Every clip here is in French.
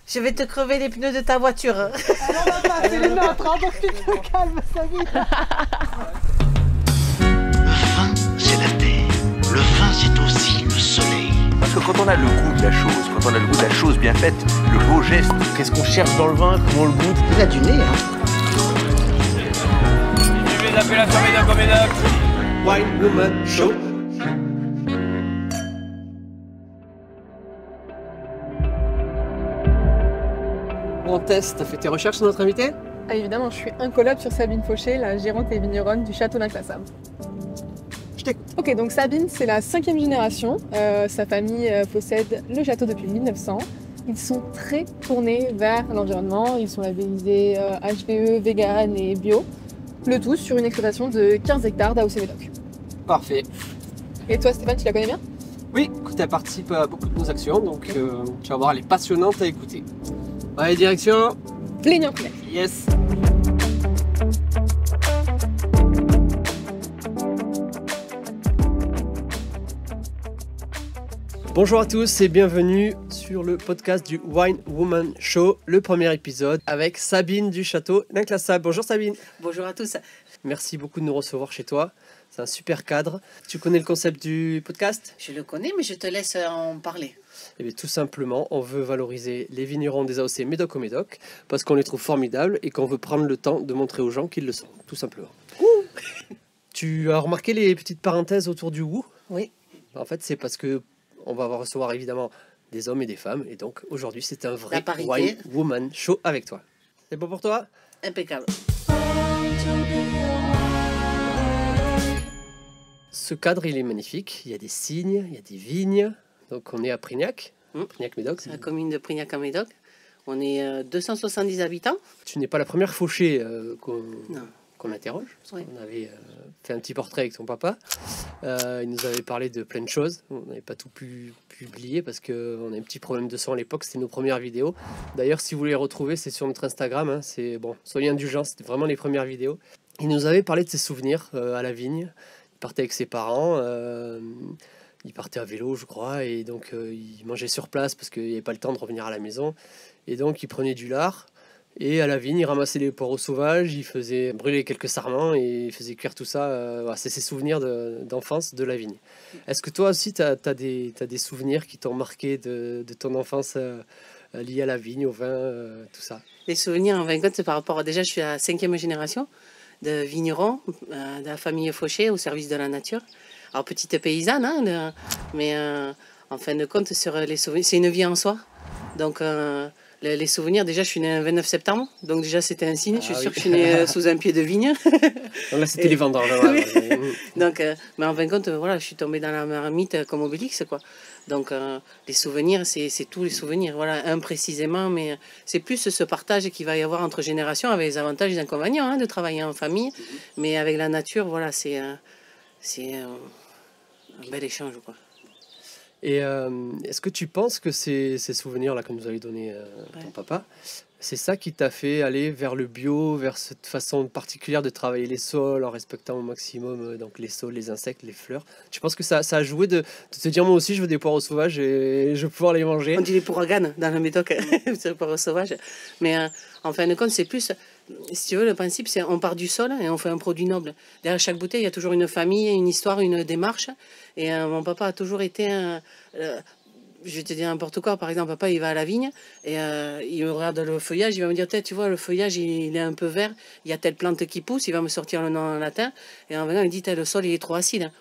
Je vais te crever les pneus de ta voiture. Ah non, non, c'est les nôtres, hein, donc tu te calmes, Sabine. Le vin, c'est la terre. Le vin, c'est aussi le soleil. Parce que quand on a le goût de la chose, quand on a le goût de la chose bien faite, le beau geste, qu'est-ce qu'on cherche dans le vin, comment on le goûte. Il a du nez, hein. Je vais appeler la famille d'un comédoc. Wine Woman Show. Bon, test, t'as fait tes recherches sur notre invité? Ah, évidemment, je suis incollable sur Sabine Fauché, la gérante et vigneronne du château d'Inclassable. Je t'écoute. Ok, donc Sabine, c'est la 5e génération. Sa famille possède le château depuis 1900. Ils sont très tournés vers l'environnement. Ils sont labellisés HVE, vegan et bio. Le tout sur une exploitation de 15 hectares d'AOC Médoc. Parfait. Et toi, Stéphane, tu la connais bien? Oui, écoute, elle participe à beaucoup de nos actions, donc tu vas voir, elle est passionnante à écouter. Allez, direction. Plénion-Plénion. Yes. Bonjour à tous et bienvenue sur le podcast du Wine Woman Show, le premier épisode avec Sabine du château d'Inclassable. Bonjour Sabine. Bonjour à tous. Merci beaucoup de nous recevoir chez toi. C'est un super cadre. Tu connais le concept du podcast? Je le connais, mais je te laisse en parler. Eh bien, tout simplement, on veut valoriser les vignerons des AOC Médoc au Médoc parce qu'on les trouve formidables et qu'on veut prendre le temps de montrer aux gens qu'ils le sont, tout simplement. Tu as remarqué les petites parenthèses autour du goût? Oui. En fait, c'est parce que on va recevoir évidemment des hommes et des femmes et donc aujourd'hui, c'est un vrai parité. Wine Woman Show avec toi. C'est bon pour toi? Impeccable. Ce cadre, il est magnifique. Il y a des cygnes, il y a des vignes. Donc on est à Prignac, Prignac-Médoc. C'est la commune de Prignac en Médoc. On est 270 habitants. Tu n'es pas la première fauchée Non. qu'on interroge. Parce Oui. qu'on avait fait un petit portrait avec ton papa. Il nous avait parlé de plein de choses. On n'avait pas tout pu publier parce qu'on a un petit problème de son à l'époque. C'était nos premières vidéos. D'ailleurs, si vous voulez les retrouver, c'est sur notre Instagram. Hein. C'est bon, soyez indulgents, c'était vraiment les premières vidéos. Il nous avait parlé de ses souvenirs à la vigne. Il partait avec ses parents. Il partait à vélo, je crois, et donc il mangeait sur place parce qu'il n'y avait pas le temps de revenir à la maison. Et donc il prenait du lard, et à la vigne, il ramassait les poireaux sauvages, il faisait brûler quelques sarments, et il faisait cuire tout ça. Voilà, c'est ses souvenirs d'enfance de la vigne. Est-ce que toi aussi, tu as des souvenirs qui t'ont marqué de ton enfance liés à la vigne, au vin, tout ça? Les souvenirs, en fin de compte, c'est par rapport à... Déjà, je suis à la 5e génération de vignerons, de la famille Fauché, au service de la nature. Alors, petite paysanne, hein, mais en fin de compte, sur les souvenirs, c'est une vie en soi. Donc, les souvenirs, déjà, je suis née le 29 septembre, donc déjà, c'était un signe. Je suis sûre que je suis née sous un pied de vigne. Donc là, c'était les vendanges. Oui. Donc, mais en fin de compte, voilà, je suis tombée dans la marmite comme Obélix, quoi. Donc, les souvenirs, c'est tous les souvenirs. Voilà, un précisément, mais c'est plus ce partage qu'il va y avoir entre générations, avec les avantages et les inconvénients, hein, de travailler en famille. Mais avec la nature, voilà, c'est un bel échange, quoi. Et est-ce que tu penses que ces souvenirs-là que nous avait donné ton papa, c'est ça qui t'a fait aller vers le bio, vers cette façon particulière de travailler les sols en respectant au maximum donc les sols, les insectes, les fleurs? Tu penses que ça a joué de te dire moi aussi je veux des poireaux sauvages et je veux pouvoir les manger? On dit les pourraganes dans le Médoc, c'est le poireau sauvage. Mais en fin de compte, c'est plus, si tu veux, le principe, c'est on part du sol et on fait un produit noble. Derrière chaque bouteille, il y a toujours une famille, une histoire, une démarche. Et mon papa a toujours été je vais te dire n'importe quoi. Par exemple, papa, il va à la vigne et il me regarde le feuillage. Il va me dire, tu vois, le feuillage, il est un peu vert. Il y a telle plante qui pousse. Il va me sortir le nom en latin. Et en venant, il me dit, le sol, il est trop acide.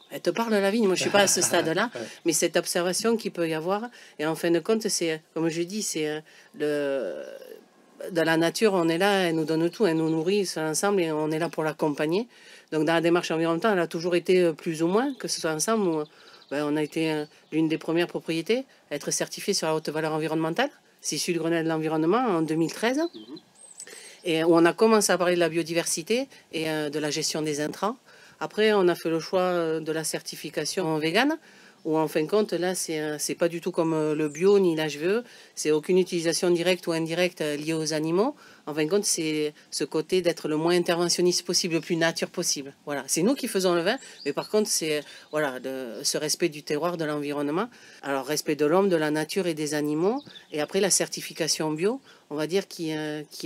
Elle te parle de la vigne. Moi, je suis pas à ce stade-là. Mais cette observation qu'il peut y avoir. Et en fin de compte, c'est, comme je dis, c'est de la nature, on est là, elle nous donne tout, elle nous nourrit ensemble et on est là pour l'accompagner. Donc dans la démarche environnementale, elle a toujours été plus ou moins, que ce soit ensemble, où, on a été l'une des premières propriétés à être certifiée sur la haute valeur environnementale. C'est issu du Grenelle de l'environnement en 2013. Et où on a commencé à parler de la biodiversité et de la gestion des intrants. Après, on a fait le choix de la certification végane, où en fin de compte, là, c'est pas du tout comme le bio ni l'HVE, c'est aucune utilisation directe ou indirecte liée aux animaux. En fin de compte, c'est ce côté d'être le moins interventionniste possible, le plus nature possible. Voilà, c'est nous qui faisons le vin, mais par contre, c'est voilà, ce respect du terroir, de l'environnement. Alors, respect de l'homme, de la nature et des animaux. Et après, la certification bio, on va dire, qui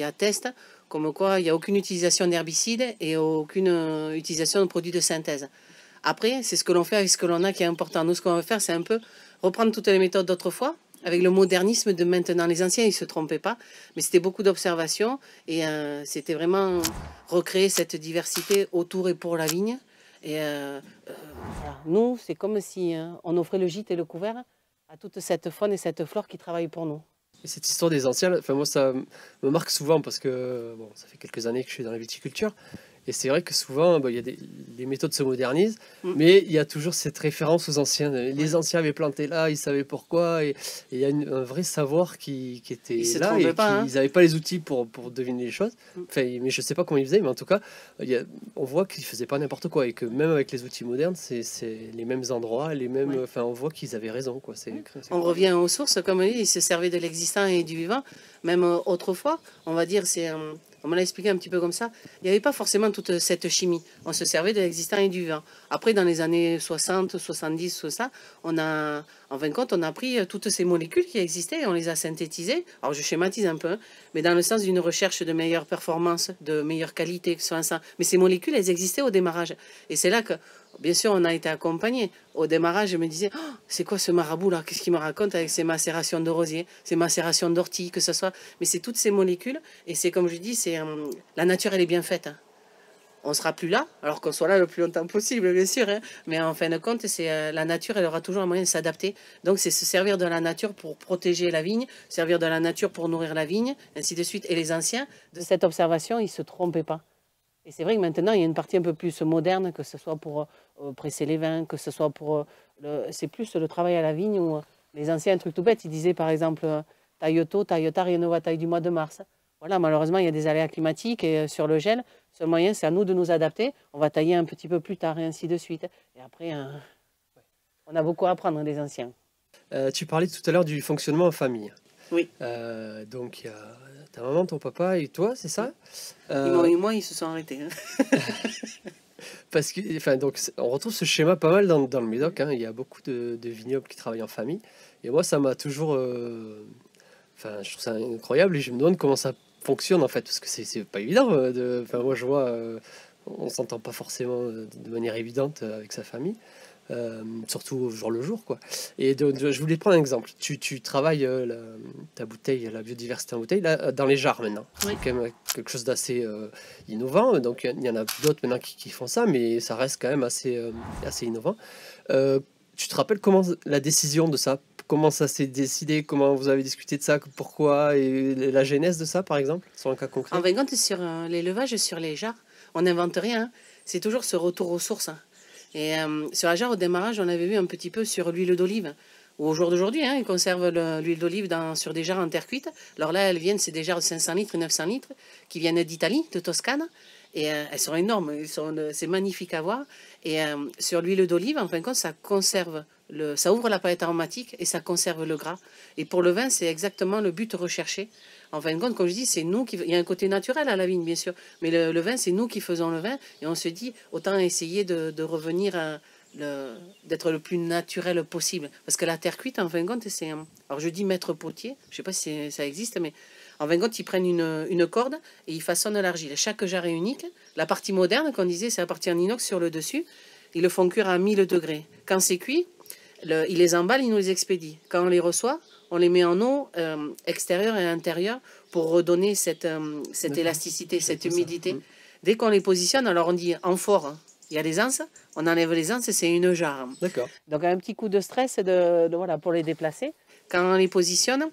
atteste comme quoi il n'y a aucune utilisation d'herbicides et aucune utilisation de produits de synthèse. Après, c'est ce que l'on fait avec ce que l'on a qui est important. Nous, ce qu'on va faire, c'est un peu reprendre toutes les méthodes d'autrefois, avec le modernisme de maintenant. Les anciens, ils ne se trompaient pas, mais c'était beaucoup d'observations et c'était vraiment recréer cette diversité autour et pour la vigne. Et voilà. Nous, c'est comme si on offrait le gîte et le couvert à toute cette faune et cette flore qui travaillent pour nous. Et cette histoire des anciens, enfin moi ça me marque souvent parce que bon, ça fait quelques années que je suis dans la viticulture. Et c'est vrai que souvent, il y a les méthodes se modernisent, mais il y a toujours cette référence aux anciens. Les anciens avaient planté là, ils savaient pourquoi, et il y a un vrai savoir qui était là, et ils n'avaient pas les outils pour deviner les choses. Enfin, mais je ne sais pas comment ils faisaient, mais en tout cas, on voit qu'ils ne faisaient pas n'importe quoi, et que même avec les outils modernes, c'est les mêmes endroits, les mêmes. Enfin, on voit qu'ils avaient raison, quoi. On revient aux sources, comme on dit, ils se servaient de l'existant et du vivant, même autrefois. On va dire, on me l'a expliqué un petit peu comme ça. Il n'y avait pas forcément toute cette chimie. On se servait de l'existant et du vivant. Après, dans les années 60, 70, tout ça, en fin de compte, on a pris toutes ces molécules qui existaient et on les a synthétisées. Alors, je schématise un peu, hein, mais dans le sens d'une recherche de meilleure performance, de meilleure qualité. Mais ces molécules, elles existaient au démarrage. Et c'est là que, bien sûr, on a été accompagnés. Au démarrage, je me disais, oh, c'est quoi ce marabout-là? Qu'est-ce qu'il me raconte avec ces macérations de rosier, ces macérations d'ortie, que ce soit. Mais c'est toutes ces molécules. Et c'est comme je dis, la nature, elle est bien faite. Hein. On ne sera plus là, alors qu'on soit là le plus longtemps possible, bien sûr. Hein. Mais en fin de compte, la nature, elle aura toujours un moyen de s'adapter. Donc, c'est se servir de la nature pour protéger la vigne, servir de la nature pour nourrir la vigne, ainsi de suite. Et les anciens, de cette observation, ils ne se trompaient pas. Et c'est vrai que maintenant, il y a une partie un peu plus moderne, que ce soit pour presser les vins, que ce soit pour... c'est plus le travail à la vigne, où les anciens, un truc tout bête, ils disaient par exemple, taille tôt, taille tard, rien ne va taille du mois de mars. Voilà, malheureusement, il y a des aléas climatiques et sur le gel, le seul moyen, c'est à nous de nous adapter. On va tailler un petit peu plus tard et ainsi de suite. Et après, on a beaucoup à apprendre des anciens. Tu parlais tout à l'heure du fonctionnement en famille. Oui. Donc, il y a ta maman, ton papa et toi, c'est ça? Moi, ils se sont arrêtés. Hein. Parce que, enfin, donc, on retrouve ce schéma pas mal dans le Médoc. Hein. Il y a beaucoup de vignobles qui travaillent en famille. Et moi, ça m'a toujours... Enfin, je trouve ça incroyable et je me demande comment ça fonctionne en fait, parce que c'est pas évident. Enfin, moi, je vois, on s'entend pas forcément de manière évidente avec sa famille. Surtout jour le jour, quoi. Et je voulais prendre un exemple. Tu travailles ta bouteille, la biodiversité en bouteille, là, dans les jarres maintenant. Oui. C'est quand même quelque chose d'assez innovant. Donc il y en a d'autres maintenant qui font ça, mais ça reste quand même assez innovant. Tu te rappelles comment la décision de ça, comment ça s'est décidé, comment vous avez discuté de ça, pourquoi, et la genèse de ça, par exemple, sur un cas concret? En fin de compte, sur l'élevage, sur les jarres, on n'invente rien. Hein. C'est toujours ce retour aux sources. Hein. Et sur la jarre, au démarrage, on avait vu un petit peu sur l'huile d'olive. Au jour d'aujourd'hui, hein, ils conservent l'huile d'olive sur des jarres en terre cuite. Alors là, c'est des jarres de 500 litres, 900 litres, qui viennent d'Italie, de Toscane. Et elles sont énormes, c'est magnifique à voir. Et sur l'huile d'olive, en fin de compte, ça conserve, ça ouvre la palette aromatique et ça conserve le gras. Et pour le vin, c'est exactement le but recherché. En fin de compte, comme je dis, c'est nous qui... Il y a un côté naturel à la vigne, bien sûr. Mais le vin, c'est nous qui faisons le vin. Et on se dit, autant essayer de revenir à... d'être le plus naturel possible. Parce que la terre cuite, en fin de compte, c'est... Alors je dis maître potier, je ne sais pas si ça existe, mais en fin de compte, ils prennent une corde et ils façonnent l'argile. Chaque jarre est unique. La partie moderne, qu'on disait, c'est la partie en inox sur le dessus. Ils le font cuire à 1000 degrés. Quand c'est cuit, ils les emballent, ils nous les expédient. Quand on les reçoit, on les met en eau extérieure et intérieure pour redonner cette élasticité, cette humidité. Dès qu'on les positionne, alors on dit amphore. Hein. Il y a les anses, on enlève les anses et c'est une jarre. D'accord. Donc un petit coup de stress voilà, pour les déplacer. Quand on les positionne,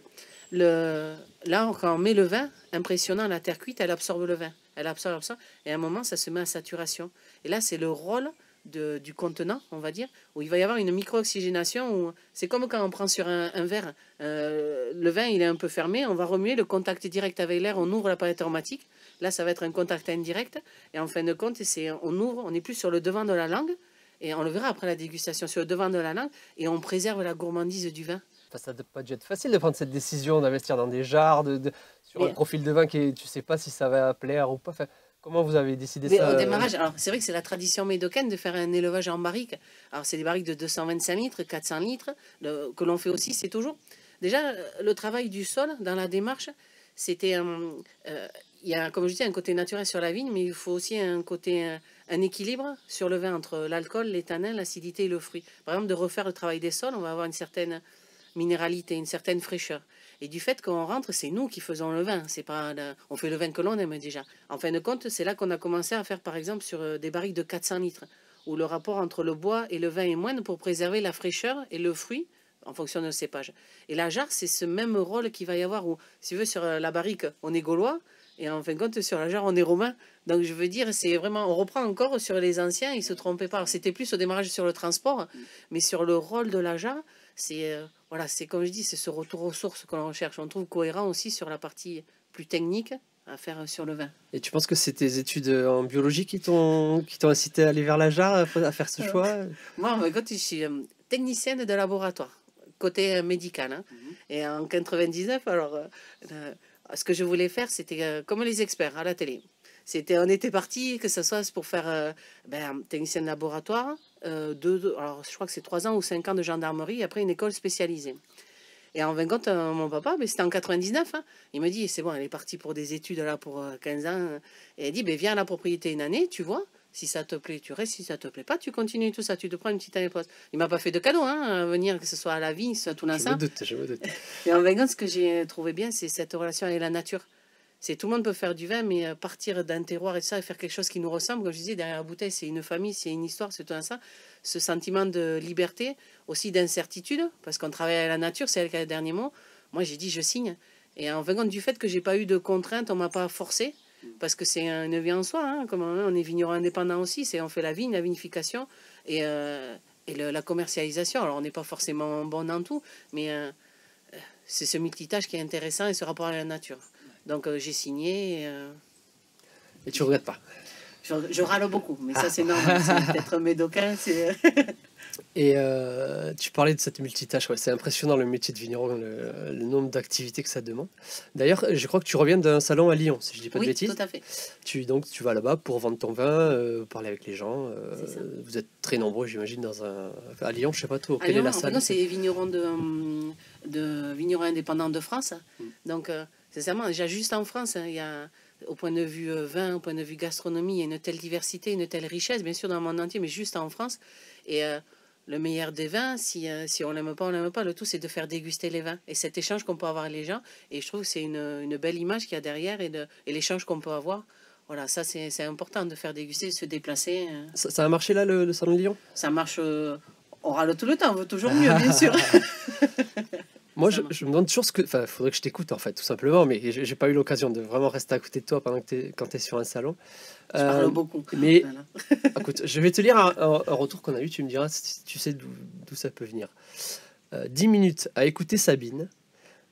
là, quand on met le vin, impressionnant, la terre cuite, elle absorbe le vin. Elle absorbe, et à un moment, ça se met à saturation. Et là, c'est le rôle du contenant, on va dire, où il va y avoir une micro-oxygénation. C'est comme quand on prend sur un verre. Le vin, il est un peu fermé, on va remuer le contact direct avec l'air, on ouvre la palette aromatique. Là, ça va être un contact indirect. Et en fin de compte, on ouvre, on est plus sur le devant de la langue. Et on le verra après la dégustation sur le devant de la langue. Et on préserve la gourmandise du vin. Enfin, ça doit pas dû être facile de prendre cette décision d'investir dans des jarres, sur un profil de vin qui tu sais pas si ça va plaire ou pas. Enfin, comment vous avez décidé Mais ça au démarrage, alors c'est vrai que c'est la tradition médocaine de faire un élevage en barrique. Alors c'est des barriques de 225 litres, 400 litres, que l'on fait aussi, c'est toujours. Déjà, le travail du sol dans la démarche, c'était. Il y a, comme je dis, un côté naturel sur la vigne, mais il faut aussi un côté, un équilibre sur le vin entre l'alcool, les tanins, l'acidité et le fruit. Par exemple, de refaire le travail des sols, on va avoir une certaine minéralité, une certaine fraîcheur. Et du fait qu'on rentre, c'est nous qui faisons le vin. C'est pas on fait le vin que l'on aime déjà. En fin de compte, c'est là qu'on a commencé à faire, par exemple, sur des barriques de 400 litres, où le rapport entre le bois et le vin est moindre pour préserver la fraîcheur et le fruit en fonction de cépage. Et la jarre, c'est ce même rôle qu'il va y avoir où, si tu veux, sur la barrique, on est gaulois, et en fin de compte, sur la jarre, on est romain. Donc, je veux dire, c'est vraiment, on reprend encore sur les anciens, ils ne se trompaient pas. Alors, c'était plus au démarrage sur le transport, mais sur le rôle de la jarre, c'est, voilà, c'est comme je dis, c'est ce retour aux sources que l'on recherche. On trouve cohérent aussi sur la partie plus technique à faire sur le vin. Et tu penses que c'est tes études en biologie qui t'ont incité à aller vers la jarre, à faire ce choix? Moi, en fait, je suis technicienne de laboratoire, côté médical. Hein. Et en 99, alors, ce que je voulais faire, c'était comme les experts à la télé. On était parti, que ce soit pour faire technicien de laboratoire, alors je crois que c'est 3 ans ou 5 ans de gendarmerie, et après une école spécialisée. Et en fin de compte, mon papa, c'était en 99, hein, il me dit, c'est bon, elle est partie pour des études là pour 15 ans. Et elle dit, viens à la propriété une année, tu vois. Si ça te plaît, tu restes. Si ça te plaît pas, tu continues tout ça. Tu te prends une petite année de pause. Il m'a pas fait de cadeau, hein, à venir, que ce soit à la vigne, que ce soit tout l'ensemble. Je me doute. Et en fin de compte, ce que j'ai trouvé bien, c'est cette relation avec la nature. C'est tout le monde peut faire du vin, mais partir d'un terroir et ça, et faire quelque chose qui nous ressemble, comme je disais, derrière la bouteille, c'est une famille, c'est une histoire, c'est tout ça. Ce sentiment de liberté, aussi d'incertitude, parce qu'on travaille avec la nature, c'est elle qui a le dernier mot. Moi, j'ai dit, je signe. Et en fin de compte, du fait que j'ai pas eu de contraintes, on m'a pas forcé, parce que c'est une vie en soi. Hein, comme on est vigneron indépendant aussi, on fait la vigne, la vinification et la commercialisation. Alors, on n'est pas forcément bon dans tout, mais c'est ce multitâche qui est intéressant et ce rapport à la nature. Donc j'ai signé. Et tu regrettes pas? Je râle beaucoup, mais ça c'est normal. C'est peut-être médocain. Et tu parlais de cette multitâche, ouais, c'est impressionnant le métier de vigneron, le nombre d'activités que ça demande. D'ailleurs, je crois que tu reviens d'un salon à Lyon, si je dis pas de bêtises. Oui, tout à fait. Tu vas là-bas pour vendre ton vin, parler avec les gens. C'est ça. Vous êtes très nombreux, j'imagine, à Lyon, je sais pas trop, quelle Lyon, est la salle? c'est les vignerons de vignerons indépendants de France. Donc, sincèrement, déjà juste en France, il y a, au point de vue vin, au point de vue gastronomie, il y a une telle diversité, une telle richesse, bien sûr dans le monde entier, mais juste en France. Et le meilleur des vins, si on l'aime pas, on l'aime pas. Le tout, c'est de faire déguster les vins. Et cet échange qu'on peut avoir avec les gens, et je trouve que c'est une belle image qu'il y a derrière, et l'échange qu'on peut avoir. Voilà, ça, c'est important de faire déguster, de se déplacer. Ça a marché là, le salon de Lyon? Ça marche, on râle tout le temps, on veut toujours mieux, bien sûr. Moi, je me demande toujours ce que... Enfin, il faudrait que je t'écoute, en fait, tout simplement, mais j'ai pas eu l'occasion de vraiment rester à côté de toi quand tu es sur un salon. Je parle beaucoup. Mais, voilà. Écoute, je vais te lire un retour qu'on a eu, tu me diras si tu sais d'où ça peut venir. 10 minutes à écouter Sabine,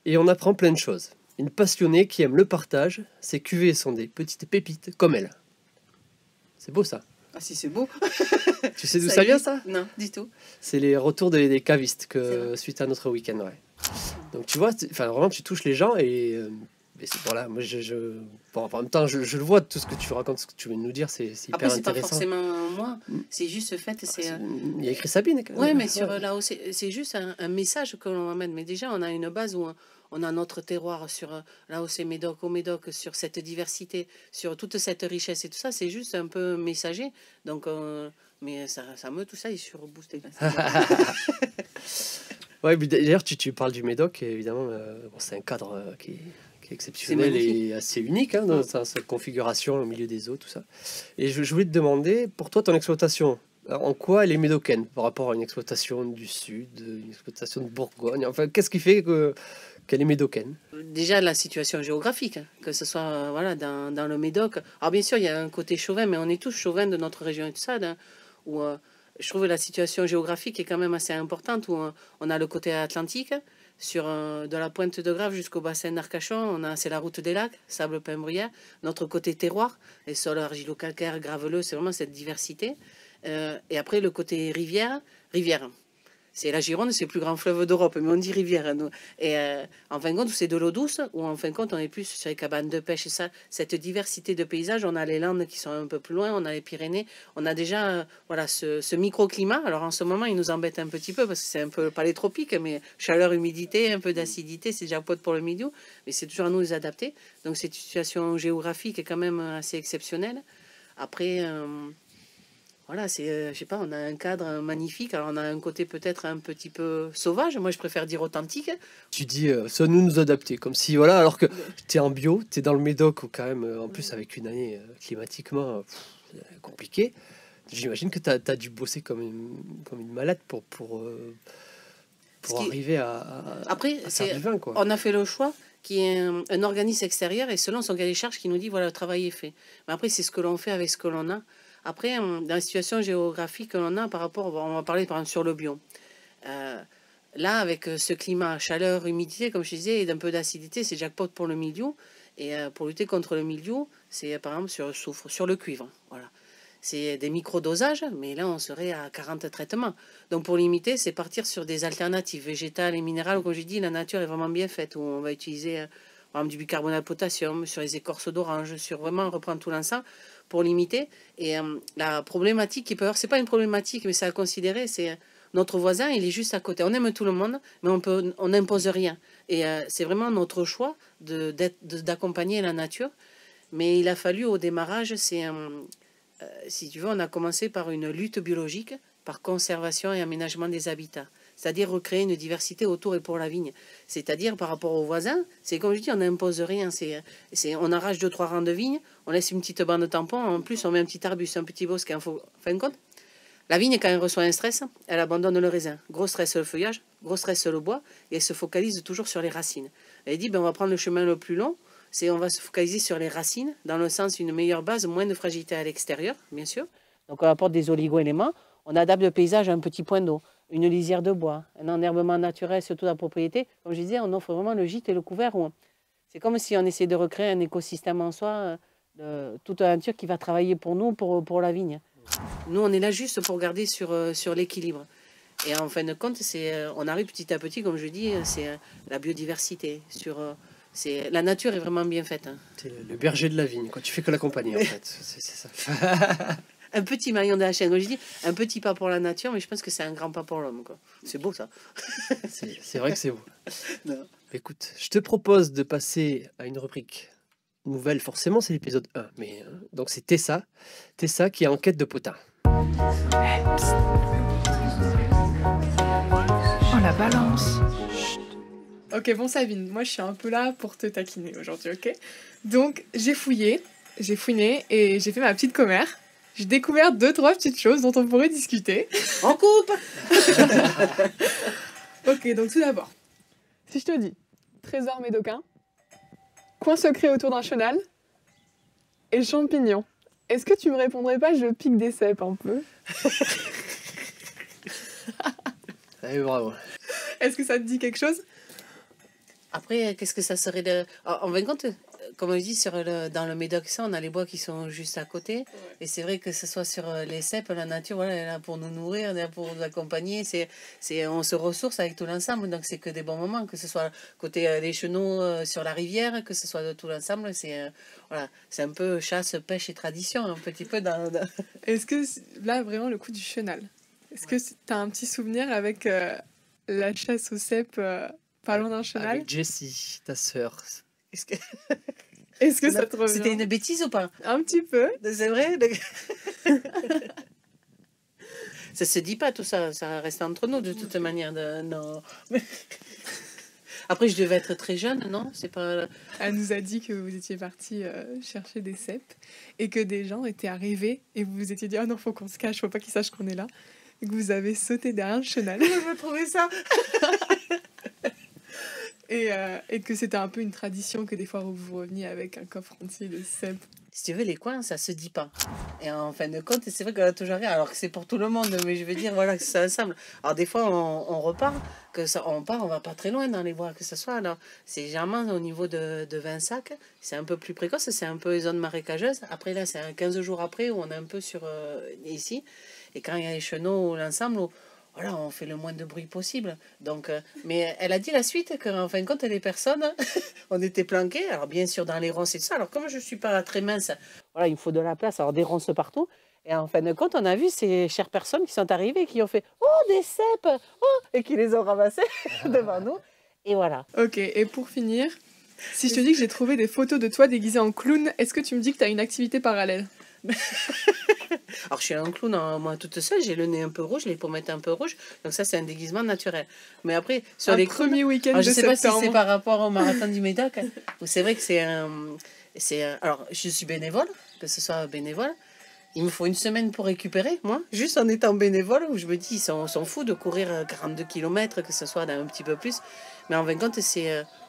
et on apprend plein de choses. Une passionnée qui aime le partage, ses cuvées sont des petites pépites comme elle. C'est beau, ça. Ah si, c'est beau. Tu sais d'où ça vient, ça? Non, du tout. C'est les retours des cavistes suite à notre week-end, ouais. Donc tu vois, vraiment tu touches les gens et voilà, moi bon, en même temps je le vois, tout ce que tu racontes, ce que tu veux nous dire, c'est hyper Après, c'est intéressant. pas forcément moi, c'est juste ce fait. Il y a écrit Sabine. Oui, mais sur là c'est juste un message que l'on amène. Mais déjà, on a une base où on a notre terroir sur là où c'est Médoc, au Médoc, sur cette diversité, sur toute cette richesse et tout ça, c'est juste un peu messager. Donc, mais ça me tout ça est sur boosté. Ouais, d'ailleurs, tu parles du Médoc, et évidemment, bon, c'est un cadre qui est exceptionnel et assez unique hein, dans sa configuration au milieu des eaux, tout ça. Et je voulais te demander, pour toi, ton exploitation, en quoi elle est médocaine par rapport à une exploitation du Sud, une exploitation de Bourgogne? Enfin, qu'est-ce qui fait qu'elle est médocaine? Déjà, la situation géographique, hein, que ce soit voilà, dans le Médoc. Alors, bien sûr, il y a un côté chauvin, mais on est tous chauvins de notre région et tout ça, hein, où... je trouve que la situation géographique est quand même assez importante où on a le côté atlantique, de la pointe de Grave jusqu'au bassin d'Arcachon, c'est la route des lacs, sable pain bruyère. Notre côté terroir, les sols argilo-calcaires, graveleux, c'est vraiment cette diversité. Et après, le côté rivière. C'est la Gironde, c'est le plus grand fleuve d'Europe, mais on dit rivière. Hein, nous. Et en fin de compte, c'est de l'eau douce, ou en fin de compte, on est plus sur les cabanes de pêche. Et ça, cette diversité de paysages, on a les Landes qui sont un peu plus loin, on a les Pyrénées, on a déjà voilà, ce microclimat. Alors en ce moment, il nous embête un petit peu parce que c'est un peu pas les tropiques, mais chaleur, humidité, un peu d'acidité, c'est déjà pote pour le milieu, mais c'est toujours à nous de les adapter. Donc cette situation géographique est quand même assez exceptionnelle. Après. Voilà, je sais pas, on a un cadre magnifique. Alors, on a un côté peut-être un petit peu sauvage. Moi, je préfère dire authentique. Tu dis, ça nous adapter, comme si, voilà, alors que tu es en bio, tu es dans le Médoc, ou quand même, en plus, avec une année climatiquement compliquée. J'imagine que tu as dû bosser comme une malade pour arriver à Après, faire du vin, quoi. On a fait le choix qui est un organisme extérieur et selon son cahier des charges qui nous dit, voilà, le travail est fait. Mais après, c'est ce que l'on fait avec ce que l'on a. Après, dans la situation géographique que l'on a par rapport, on va parler par exemple sur le bio. Là, avec ce climat, chaleur, humidité, comme je disais, et d'un peu d'acidité, c'est jackpot pour le mildiou. Et pour lutter contre le mildiou, c'est par exemple sur le soufre, sur le cuivre. Voilà. C'est des micro-dosages, mais là, on serait à 40 traitements. Donc, pour limiter, c'est partir sur des alternatives végétales et minérales. Comme je dis, la nature est vraiment bien faite, où on va utiliser par exemple, du bicarbonate de potassium, sur les écorces d'orange, sur vraiment reprendre tout l'ensemble pour limiter. Et la problématique qui peut avoir, c'est pas une problématique, mais c'est à considérer, c'est notre voisin, il est juste à côté. On aime tout le monde, mais on n'impose rien. Et c'est vraiment notre choix d'accompagner la nature. Mais il a fallu au démarrage, si tu veux, on a commencé par une lutte biologique, par conservation et aménagement des habitats. C'est-à-dire recréer une diversité autour et pour la vigne. C'est-à-dire par rapport aux voisins, c'est comme je dis, on n'impose rien. On arrache 2-3 rangs de vignes, on laisse une petite bande de tampons, en plus on met un petit arbuste, un petit bosquet. En fin de compte, la vigne, quand elle reçoit un stress, elle abandonne le raisin. Gros stress le feuillage, gros stress le bois, et elle se focalise toujours sur les racines. Elle dit, on va prendre le chemin le plus long, on va se focaliser sur les racines, dans le sens une meilleure base, moins de fragilité à l'extérieur, bien sûr. Donc on apporte des oligo-éléments, on adapte le paysage à un petit point d'eau, une lisière de bois, un enherbement naturel sur toute la propriété. Comme je disais, on offre vraiment le gîte et le couvert. C'est comme si on essayait de recréer un écosystème en soi, toute la nature qui va travailler pour nous, pour la vigne. Nous, on est là juste pour garder sur l'équilibre. Et en fin de compte, on arrive petit à petit, comme je dis, c'est la biodiversité. La nature est vraiment bien faite. Hein. C'est le berger de la vigne, quoi. Tu fais que l'accompagner, en fait. C'est ça. Un petit maillon de la chaîne. Moi, je dis un petit pas pour la nature, mais je pense que c'est un grand pas pour l'homme. C'est beau, ça. C'est vrai que c'est beau. Non. Écoute, je te propose de passer à une rubrique nouvelle. Forcément, c'est l'épisode 1. Mais, donc, c'est Tessa. Tessa qui est en quête de potin. Oh, la balance. Ok, bon Sabine, moi je suis un peu là pour te taquiner aujourd'hui, ok? Donc j'ai fouillé et j'ai fait ma petite commère. J'ai découvert 2-3 petites choses dont on pourrait discuter. En coupe. Ok, donc tout d'abord, si je te dis trésor médocain, coin secret autour d'un chenal et champignons, est-ce que tu me répondrais pas je pique des cèpes un peu? Allez, bravo. Est-ce que ça te dit quelque chose? Après, qu'est-ce que ça serait de... En fin de compte, comme je dis, dans le Médoc, on a les bois qui sont juste à côté. Ouais. Et c'est vrai que ce soit sur les cèpes, la nature, voilà, elle est là pour nous nourrir, elle est là pour nous accompagner. On se ressource avec tout l'ensemble, donc c'est que des bons moments, que ce soit côté des chenaux sur la rivière, que ce soit de tout l'ensemble. C'est un peu chasse, pêche et tradition, un petit peu dans... Est-ce que, là, vraiment, le coup du chenal, est-ce que tu as un petit souvenir avec la chasse aux cèpes pas loin d'un chenal? Avec Jessie, ta sœur. Est-ce que ça te revient? C'était une bêtise ou pas? Un petit peu. C'est vrai? Ça se dit pas tout ça, ça reste entre nous de toute manière. Non. Après, je devais être très jeune, non? C'est pas... Elle nous a dit que vous étiez partis chercher des cèpes et que des gens étaient arrivés et vous vous étiez dit « Oh non, faut qu'on se cache, faut pas qu'ils sachent qu'on est là. » Et que vous avez sauté derrière le chenal. Je me trouvais ça. Et que c'était un peu une tradition que des fois vous reveniez avec un coffre entier de cèpes. Si tu veux, les coins, ça se dit pas. Et en fin de compte, c'est vrai qu'on a toujours rien, alors que c'est pour tout le monde, mais je veux dire, voilà, que ça ensemble. Alors des fois, on repart, on va pas très loin dans les bois, que ce soit. Alors, c'est généralement au niveau de Vinsac, c'est un peu plus précoce, c'est un peu les zones marécageuses. Après là, c'est 15 jours après où on est un peu sur ici. Et quand il y a les chenaux, l'ensemble, voilà, on fait le moins de bruit possible. Donc, mais elle a dit la suite qu'en fin de compte, les personnes, on était planqués. Alors, bien sûr, dans les ronces et tout ça. Alors, comme je ne suis pas très mince, voilà, il me faut de la place, alors des ronces partout. Et en fin de compte, on a vu ces chères personnes qui sont arrivées, qui ont fait « Oh, des cèpes oh !» et qui les ont ramassées devant nous. Et voilà. Ok, et pour finir, si je te dis que j'ai trouvé des photos de toi déguisé en clown, est-ce que tu me dis que tu as une activité parallèle? Alors, je suis un clown, moi, toute seule. J'ai le nez un peu rouge, les pommettes un peu rouges. Donc ça, c'est un déguisement naturel. Mais après, sur Un les premier week-end alors, de je ne sais pas si septembre. c'est par rapport au marathon du Médoc. Ou c'est vrai que alors, je suis bénévole, que ce soit bénévole. Il me faut une semaine pour récupérer, moi, juste en étant bénévole, où je me dis, ils sont fous de courir 42 km, que ce soit un petit peu plus. Mais en fin de compte,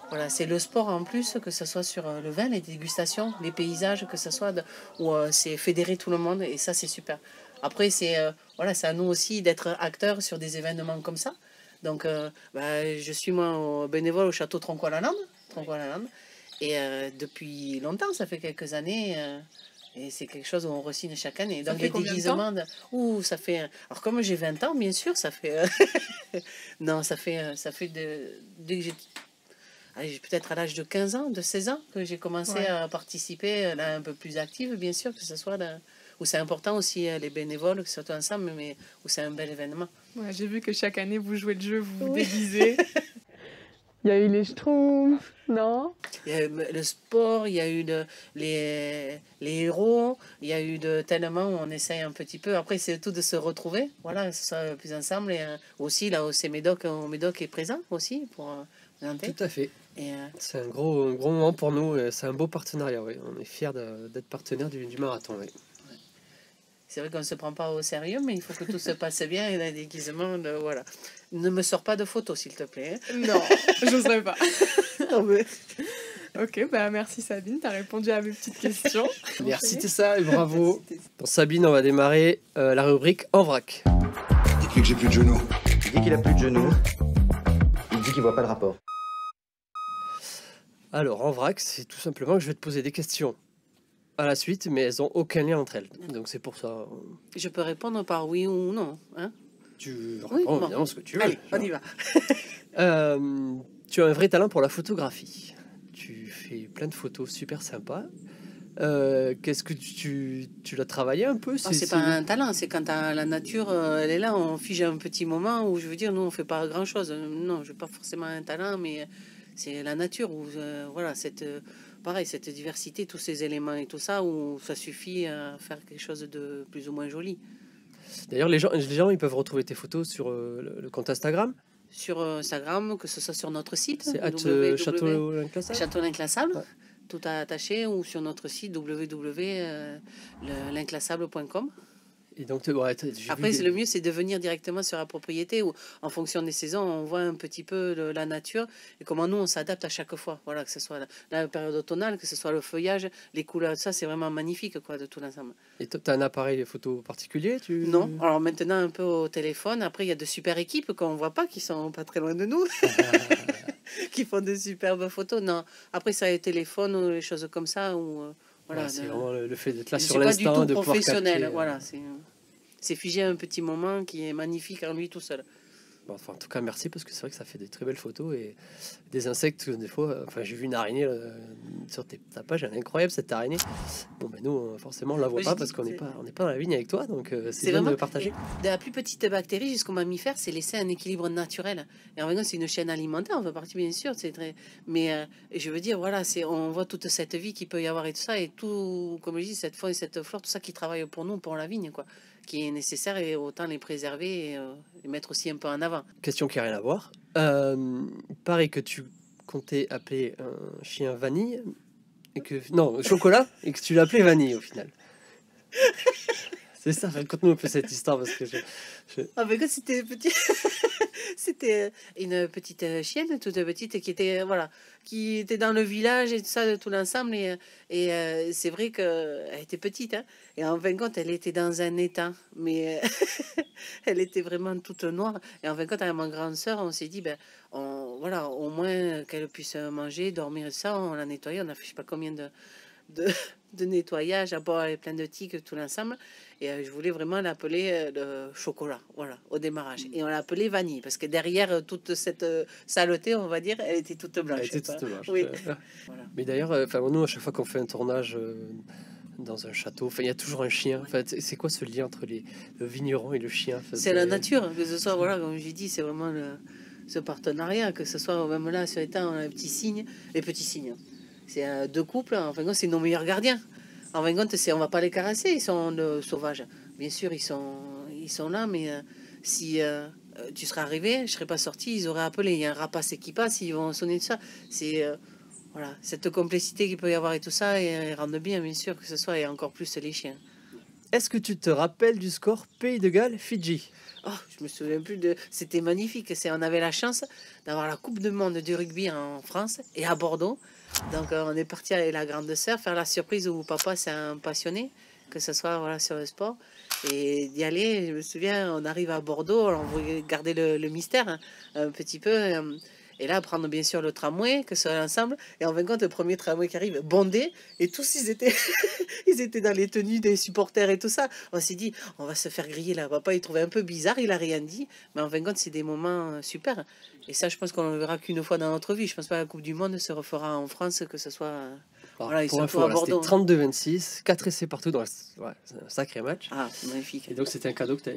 voilà, c'est le sport en plus, que ce soit sur le vin, les dégustations, les paysages, que ce soit, où c'est fédérer tout le monde, et ça, c'est super. Après, voilà, c'est à nous aussi d'être acteurs sur des événements comme ça. Donc, je suis, moi, bénévole au château Tronquoy-la-Lande, et depuis longtemps, ça fait quelques années... Et c'est quelque chose où on re-signe chaque année. Ça Donc fait les combien de déguisements, ça fait... Alors comme j'ai 20 ans, bien sûr, ça fait... non, ça fait dès que j'ai peut-être à l'âge de 15 ans, de 16 ans, que j'ai commencé à participer, là, un peu plus active, bien sûr, que ce soit là, où c'est important aussi, les bénévoles, que ce soit ensemble, mais où c'est un bel événement. Ouais, j'ai vu que chaque année, vous jouez le jeu, vous vous déguisez. Il y a eu les Schtroumpfs, non? Il y a eu le sport, il y a eu les héros, il y a eu tellement où on essaye un petit peu. Après, c'est tout de se retrouver, voilà, que ce soit plus ensemble. Et aussi, là, au Médoc est présent aussi pour présenter. Tout à fait. Et, C'est un gros moment pour nous. C'est un beau partenariat. Oui. On est fiers d'être partenaire du marathon. Oui. c'est vrai qu'on ne se prend pas au sérieux, mais il faut que tout se passe bien et les déguisements, voilà. Ne me sors pas de photos, s'il te plaît. Non, j'oserais pas. Non, mais... Ok, bah merci Sabine, t'as répondu à mes petites questions. Merci Tessa et bravo. Pour Sabine, on va démarrer la rubrique En vrac. Dites-lui que j'ai plus de genoux. Il dit qu'il a plus de genoux. Il dit qu'il voit pas le rapport. Alors, en vrac, c'est tout simplement que je vais te poser des questions à la suite, mais elles n'ont aucun lien entre elles. Donc c'est pour ça. Je peux répondre par oui ou non, hein? Tu réponds Oui, bon. évidemment ce que tu veux. Allez, on y va. Tu as un vrai talent pour la photographie. Tu fais plein de photos super sympas. Qu'est-ce que tu l'as travaillé un peu? C'est pas un talent, c'est quand la nature, elle est là, on fige un petit moment où, je veux dire, nous, on fait pas grand-chose. Non, je n'ai pas forcément un talent, mais c'est la nature où, voilà, pareil, cette diversité, tous ces éléments et tout ça, où ça suffit à faire quelque chose de plus ou moins joli. D'ailleurs, les gens, ils peuvent retrouver tes photos sur le compte Instagram. Sur Instagram, que ce soit sur notre site, C'est Château Inclassable. Château L'Inclassable, Ouais. tout attaché, ou sur notre site www.linclassable.com. Et donc, ouais, Après, le mieux, c'est de venir directement sur la propriété où, en fonction des saisons, on voit un petit peu la nature et comment nous, on s'adapte à chaque fois. Voilà, que ce soit la période automnale, que ce soit le feuillage, les couleurs, ça, c'est vraiment magnifique, quoi, de tout l'ensemble. Et toi, tu as un appareil photo particulier Non, alors maintenant, un peu au téléphone. Après, il y a de super équipes qu'on ne voit pas, qui sont pas très loin de nous, qui font de superbes photos. Non, après, ça, les téléphones ou les choses comme ça, où... Voilà, c'est vraiment le fait d'être là je sur suis pas du l'instant, tout de pouvoir professionnel. capter. Voilà, c'est figé un petit moment qui est magnifique en lui tout seul. Bon, enfin, en tout cas, merci parce que c'est vrai que ça fait des très belles photos et des insectes. Des fois, enfin, j'ai vu une araignée sur ta page, elle est incroyable cette araignée. Bon, ben nous, forcément, on la voit Oui, pas je parce dis, qu'on n'est pas dans la vigne avec toi, donc c'est bien vraiment de partager. de la plus petite bactérie jusqu'au mammifère, c'est laisser un équilibre naturel. Et en vrai, c'est une chaîne alimentaire, on fait partie bien sûr, c'est très. Mais je veux dire, voilà, on voit toute cette vie qu'il peut y avoir et tout ça, et tout, comme je dis, cette faune et cette flore, tout ça qui travaille pour nous, pour la vigne, quoi, qui est nécessaire et autant les préserver et les mettre aussi un peu en avant. Question qui n'a rien à voir. Pareil que tu comptais appeler un chien Vanille, et que non, chocolat, et que tu l'appelais Vanille au final. C'est ça, raconte-nous un peu cette histoire parce que Ah ben quand c'était petit, c'était une petite chienne toute petite qui était qui était dans le village et tout ça de tout l'ensemble et c'est vrai que elle était petite hein, et en fin de compte elle était dans un état mais elle était vraiment toute noire et en fin de compte avec ma grande sœur on s'est dit voilà au moins qu'elle puisse manger dormir et ça on l'a nettoyée, on a fait je sais pas combien de de nettoyage, à bord avec plein de tiques, tout l'ensemble. Et je voulais vraiment l'appeler le chocolat, voilà, au démarrage. Et on l'a appelé vanille, parce que derrière toute cette saleté, on va dire, elle était toute blanche. Elle était toute blanche. Oui. Voilà. Mais d'ailleurs, nous, à chaque fois qu'on fait un tournage dans un château, il y a toujours un chien. C'est quoi ce lien entre le vigneron et le chien? C'est la nature, que ce soit, voilà, comme j'ai dit, c'est vraiment ce partenariat, que ce soit même là, sur l'état, on a les petits signes. C'est deux couples, en fin de compte, c'est nos meilleurs gardiens. En fin de compte, on va pas les caresser, ils sont sauvages. Bien sûr, ils sont là, mais si tu serais arrivé, je serais pas sorti, ils auraient appelé. Il y a un rapace qui passe, ils vont sonner de ça. C'est voilà, cette complicité qu'il peut y avoir et tout ça, et ils rendent bien sûr, que ce soit, et encore plus les chiens. Est-ce que tu te rappelles du score Pays de Galles, Fidji? Oh, je me souviens plus de. C'était magnifique. On avait la chance d'avoir la Coupe du Monde du rugby en France et à Bordeaux. Donc on est parti avec la grande sœur faire la surprise où papa c'est un passionné, que ce soit voilà sur le sport, et d'y aller. Je me souviens, on arrive à Bordeaux, on voulait garder le mystère hein, un petit peu. Et là, prendre bien sûr le tramway, que ce soit ensemble. Et en fin de compte, le premier tramway qui arrive, bondé. Et tous, ils étaient, ils étaient dans les tenues des supporters et tout ça. On s'est dit, on va se faire griller là. Papa, il trouvait un peu bizarre, il a rien dit. Mais en fin de compte, c'est des moments super. Et ça, je pense qu'on ne le verra qu'une fois dans notre vie. Je pense pas que la Coupe du Monde se refera en France, que ce soit... Voilà, pour info, c'était 32-26, 4 essais partout, ouais, c'est un sacré match. Ah, magnifique. Et donc c'était un cadeau que tu as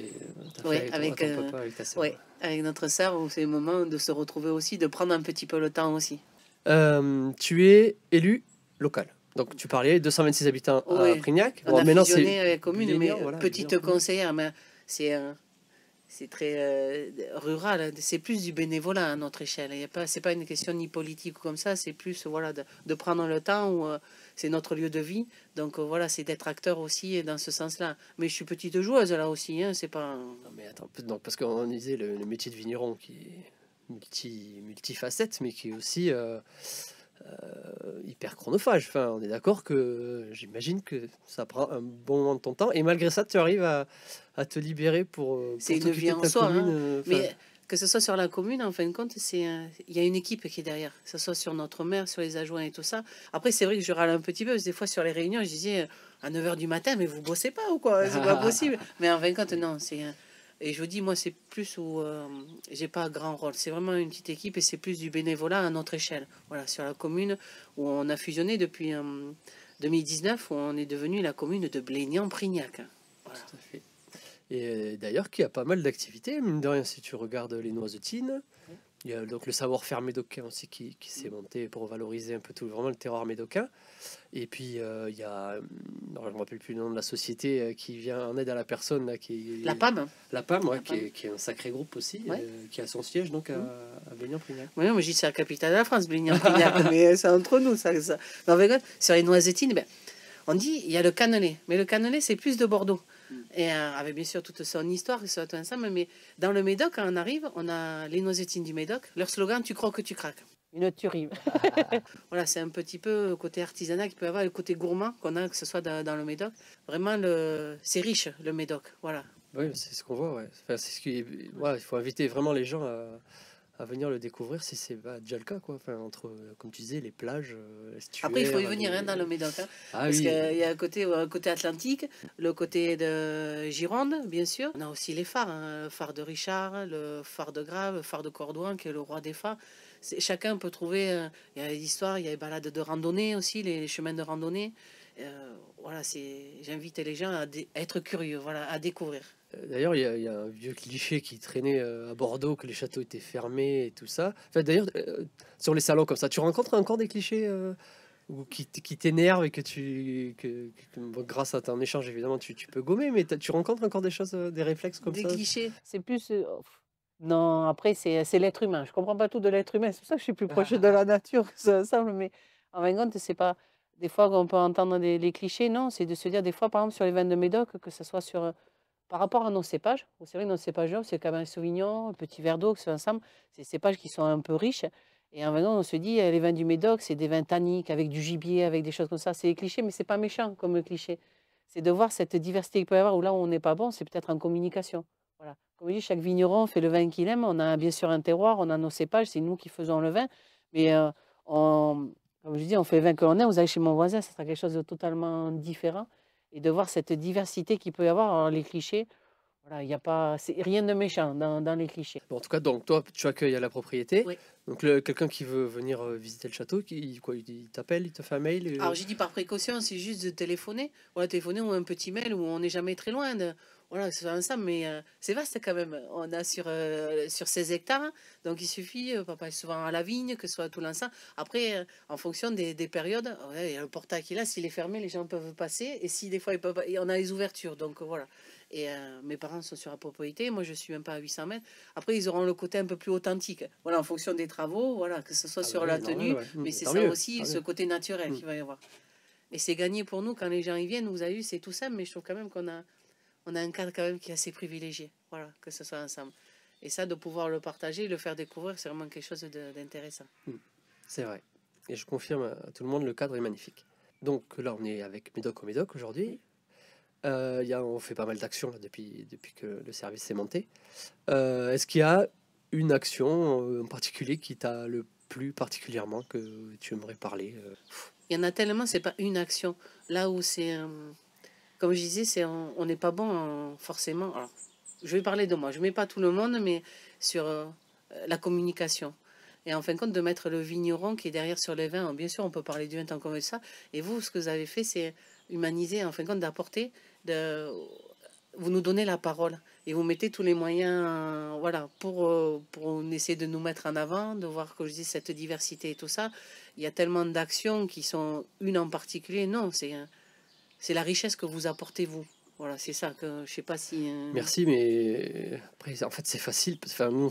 fait avec ton papa, avec ta sœur. Oui, avec notre sœur, c'est le moment de se retrouver aussi, de prendre un petit peu le temps aussi. Tu es élu local. Donc tu parlais 226 habitants à Prignac. On a fusionné avec la commune, mais voilà, petite conseillère, mais c'est très rural, c'est plus du bénévolat à notre échelle. C'est pas une question ni politique ou comme ça, c'est plus voilà, de prendre le temps où c'est notre lieu de vie. Donc voilà, c'est d'être acteur aussi dans ce sens-là. Mais je suis petite joueuse là aussi, hein, c'est pas... Non mais attends, donc, parce qu'on disait le métier de vigneron qui est multifacette, mais qui est aussi... hyper chronophage. Enfin, on est d'accord que j'imagine que ça prend un bon moment de ton temps et malgré ça, tu arrives à te libérer pour c'est une vie en soi. Mais que ce soit sur la commune, en fin de compte, il y a une équipe qui est derrière. Que ce soit sur notre maire, sur les adjoints et tout ça. Après, c'est vrai que je râle un petit peu parce que des fois sur les réunions, je disais à 9 h du matin, mais vous bossez pas ou quoi? C'est pas possible. Mais en fin de compte, non, c'est... Et je vous dis, moi, c'est plus où j'ai pas grand rôle. C'est vraiment une petite équipe et c'est plus du bénévolat à notre échelle. Voilà, sur la commune où on a fusionné depuis 2019, où on est devenu la commune de Blénian-Prignac. Voilà. Tout à fait. Et d'ailleurs, qui a pas mal d'activités, mine de rien, si tu regardes les Noisetines. Il y a donc le savoir-faire médocain aussi qui s'est monté pour valoriser un peu tout, vraiment le terroir médocain. Et puis il y a, je ne me rappelle plus le nom de la société qui vient en aide à la personne. Là, la PAM. La PAM, ouais, qui est un sacré groupe aussi, qui a son siège donc à Blénian-Prignac. Oui, moi je dis c'est la capitale de la France, Blénian-Prignac, mais c'est entre nous. Ça. Mais en fait, sur les Noisetines, on dit il y a le cannelé, mais le cannelé c'est plus de Bordeaux. Et avec bien sûr toute son histoire, tout ensemble, mais dans le Médoc, quand on arrive, on a les Noisetines du Médoc. Leur slogan, tu croques, tu craques. Une tuerie. Voilà, c'est un petit peu le côté artisanat qu'il peut y avoir, le côté gourmand qu'on a, que ce soit dans le Médoc. Vraiment, c'est riche, le Médoc. Voilà. Oui, c'est ce qu'on voit, ouais. Enfin, c'est ce qui, il faut inviter vraiment les gens à venir le découvrir si c'est déjà le cas, quoi. Enfin, entre, comme tu disais, les plages, après, il faut y venir dans le Médoc. Hein, parce qu'il y a un côté atlantique, le côté de Gironde, bien sûr. On a aussi les phares, hein, le phare de Richard, le phare de Grave, le phare de Cordouan, qui est le roi des phares. Chacun peut trouver, il y a des histoires, il y a les balades de randonnée aussi, les chemins de randonnée. Voilà, j'invite les gens à être curieux, voilà, à découvrir. D'ailleurs, il y a un vieux cliché qui traînait à Bordeaux, que les châteaux étaient fermés et tout ça. Enfin, d'ailleurs, sur les salons comme ça, tu rencontres encore des clichés qui t'énervent et grâce à ton échange, évidemment, tu peux gommer, mais tu rencontres encore des choses, des réflexes comme ça? Des clichés, c'est plus... Non, après, c'est l'être humain. Je comprends pas tout de l'être humain. C'est pour ça que je suis plus proche de la nature que ça semble. Mais en fin de compte, c'est pas... Des fois, qu'on peut entendre les clichés, non. C'est de se dire, des fois, par exemple, sur les vins de Médoc, que ce soit sur... Par rapport à nos cépages, c'est vrai que nos cépages, c'est le Cabernet Sauvignon, le Petit Verdot, que c'est ensemble, c'est des cépages qui sont un peu riches. Et en fait, on se dit, les vins du Médoc, c'est des vins tanniques, avec du gibier, avec des choses comme ça. C'est des clichés, mais c'est pas méchant comme cliché. C'est de voir cette diversité qu'il peut y avoir, où là où on n'est pas bon, c'est peut-être en communication. Voilà. Comme je dis, chaque vigneron fait le vin qu'il aime. On a bien sûr un terroir, on a nos cépages, c'est nous qui faisons le vin. Mais Comme je dis, on fait le vin que l'on aime. Vous allez chez mon voisin, ça sera quelque chose de totalement différent. Et de voir cette diversité qu'il peut y avoir. Alors, les clichés, voilà, il n'y a pas, c'est rien de méchant dans les clichés. Bon, en tout cas, donc toi, tu accueilles à la propriété. Oui. Donc quelqu'un qui veut venir visiter le château, il t'appelle, il te fait un mail. Alors j'ai dit par précaution, c'est juste de téléphoner. Voilà, téléphoner ou un petit mail où on n'est jamais très loin. Voilà, c'est ensemble, mais c'est vaste quand même. On a sur 16 hectares, donc il suffit, papa est souvent à la vigne, que ce soit à tout l'ensemble. Après, en fonction des périodes, ouais, il y a le portail qui est là, s'il est fermé, les gens peuvent passer. Et si des fois, ils peuvent, et on a les ouvertures, donc voilà. Et mes parents sont sur la propriété, moi je suis même pas à 800 mètres. Après, ils auront le côté un peu plus authentique. Voilà, en fonction des travaux, voilà, que ce soit sur la tenue, mais c'est ça aussi, ce côté naturel qu'il va y avoir. Et c'est gagné pour nous quand les gens y viennent. Vous avez vu, c'est tout simple, mais je trouve quand même qu'on a un cadre quand même qui est assez privilégié. Voilà, que ce soit ensemble. Et ça, de pouvoir le partager, le faire découvrir, c'est vraiment quelque chose d'intéressant. C'est vrai. Et je confirme à tout le monde, le cadre est magnifique. Donc là, on est avec Médoc au Médoc aujourd'hui. On fait pas mal d'actions là, depuis que le service s'est monté. Est-ce qu'il y a une action en particulier qui t'a le plus particulièrement que tu aimerais parler Il y en a tellement, c'est pas une action. Là où c'est, comme je disais, on n'est pas bon forcément. Alors, je vais parler de moi. Je mets pas tout le monde, mais sur la communication. Et en fin de compte, de mettre le vigneron qui est derrière sur les vins. Bien sûr, on peut parler du vin tant qu'on veut ça. Et vous, ce que vous avez fait, c'est humaniser, en fin de compte, d'apporter. Vous nous donnez la parole. Et vous mettez tous les moyens voilà, pour essayer de nous mettre en avant, de voir, comme je dis, cette diversité et tout ça. Il y a tellement d'actions qui sont une en particulier. Non, c'est la richesse que vous apportez, vous. Voilà, c'est ça que je sais pas si. Merci, mais après, en fait, c'est facile. Enfin, nous,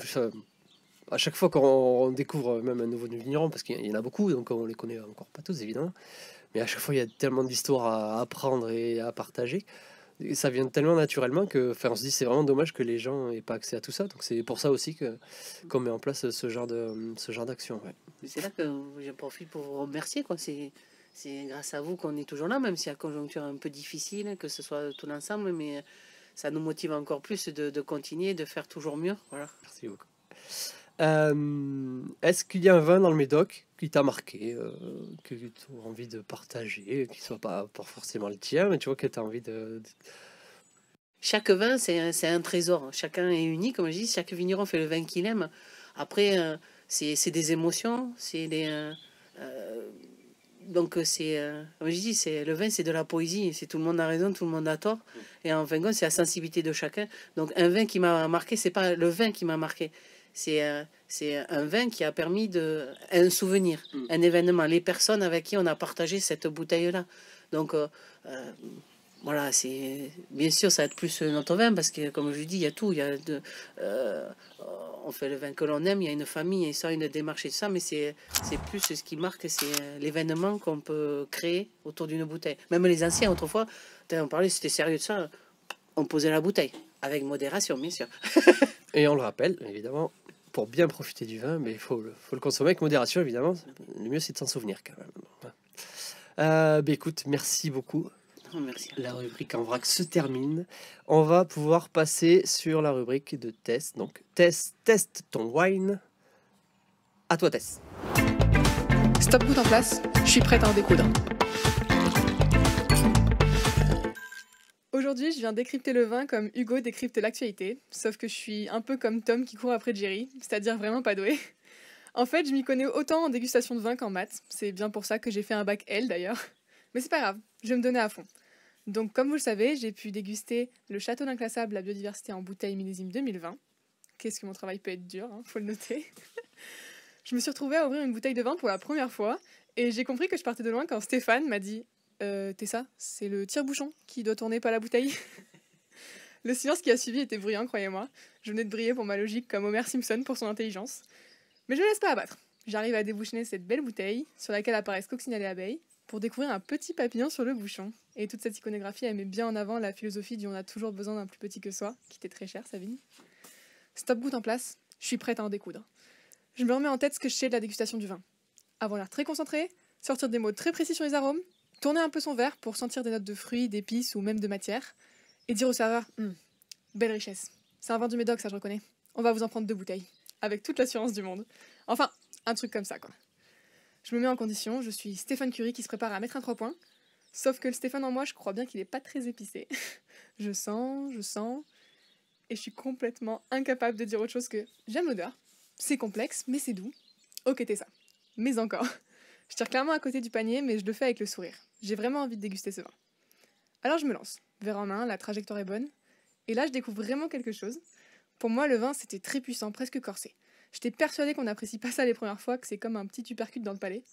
à chaque fois qu'on découvre même un nouveau vigneron, parce qu'il y en a beaucoup, donc on les connaît encore pas tous, évidemment. Mais à chaque fois, il y a tellement d'histoires à apprendre et à partager. Et ça vient tellement naturellement que, on se dit, c'est vraiment dommage que les gens n'aient pas accès à tout ça. Donc c'est pour ça aussi qu'on met en place ce genre d'action. Ouais. C'est là que je profite pour vous remercier, quoi. C'est grâce à vous qu'on est toujours là, même si la conjoncture est un peu difficile, que ce soit tout l'ensemble, mais ça nous motive encore plus de continuer, de faire toujours mieux. Voilà. Merci beaucoup. Est-ce qu'il y a un vin dans le Médoc qui t'a marqué, que tu as envie de partager, qui soit pas forcément le tien, mais tu vois que tu as envie de... Chaque vin, c'est un trésor. Chacun est unique, comme je dis. Chaque vigneron fait le vin qu'il aime. Après, c'est des émotions, c'est des... donc, comme je dis, le vin, c'est de la poésie. C'est tout le monde a raison, tout le monde a tort. Et en fin de compte, c'est la sensibilité de chacun. Donc, un vin qui m'a marqué, c'est pas le vin qui m'a marqué. C'est un vin qui a permis un souvenir, un événement, les personnes avec qui on a partagé cette bouteille-là. Donc, voilà, bien sûr, ça va être plus notre vin, parce que, comme je dis, il y a tout. On fait le vin que l'on aime, il y a une famille, il y a une démarche et tout ça, mais c'est plus ce qui marque, c'est l'événement qu'on peut créer autour d'une bouteille. Même les anciens, autrefois, on parlait, c'était sérieux de ça, on posait la bouteille, avec modération, bien sûr. Et on le rappelle, évidemment, pour bien profiter du vin, mais il faut le consommer avec modération, évidemment. Le mieux, c'est de s'en souvenir, quand même. Écoute, merci beaucoup. Merci. La rubrique en vrac se termine. On va pouvoir passer sur la rubrique de test. Donc, teste ton wine. À toi, Tess. Stop goût en place, je suis prête à en découdre. Aujourd'hui, je viens décrypter le vin comme Hugo décrypte l'actualité, sauf que je suis un peu comme Tom qui court après Jerry, c'est-à-dire vraiment pas doué. En fait, je m'y connais autant en dégustation de vin qu'en maths, c'est bien pour ça que j'ai fait un bac L d'ailleurs. Mais c'est pas grave, je vais me donner à fond. Donc comme vous le savez, j'ai pu déguster le Château d'Inclassable, la biodiversité en bouteille millésime 2020. Qu'est-ce que mon travail peut être dur, hein, faut le noter. Je me suis retrouvée à ouvrir une bouteille de vin pour la première fois, et j'ai compris que je partais de loin quand Stéphane m'a dit Tessa, c'est le tire-bouchon qui doit tourner, pas la bouteille. Le silence qui a suivi était bruyant, croyez-moi. Je venais de briller pour ma logique comme Homer Simpson pour son intelligence. Mais je ne laisse pas abattre. J'arrive à débouchonner cette belle bouteille, sur laquelle apparaissent coccinelle et abeilles, pour découvrir un petit papillon sur le bouchon. Et toute cette iconographie, elle met bien en avant la philosophie du on a toujours besoin d'un plus petit que soi, qui était très cher, Sabine. Stop goût en place, je suis prête à en découdre. Je me remets en tête ce que je sais de la dégustation du vin. Avoir l'air très concentré, sortir des mots très précis sur les arômes, tourner un peu son verre pour sentir des notes de fruits, d'épices ou même de matière, et dire au serveur belle richesse. C'est un vin du Médoc, ça je reconnais. On va vous en prendre 2 bouteilles, avec toute l'assurance du monde. Enfin, un truc comme ça, quoi. Je me mets en condition, je suis Stéphane Curie qui se prépare à mettre un 3 points. Sauf que le Stéphane en moi, je crois bien qu'il est pas très épicé. Je sens, et je suis complètement incapable de dire autre chose que j'aime l'odeur. C'est complexe, mais c'est doux. Ok, t'es ça. Mais encore. Je tire clairement à côté du panier, mais je le fais avec le sourire. J'ai vraiment envie de déguster ce vin. Alors je me lance. Verre en main, la trajectoire est bonne. Et là, je découvre vraiment quelque chose. Pour moi, le vin, c'était très puissant, presque corsé. J'étais persuadée qu'on n'apprécie pas ça les premières fois, que c'est comme un petit uppercut dans le palais.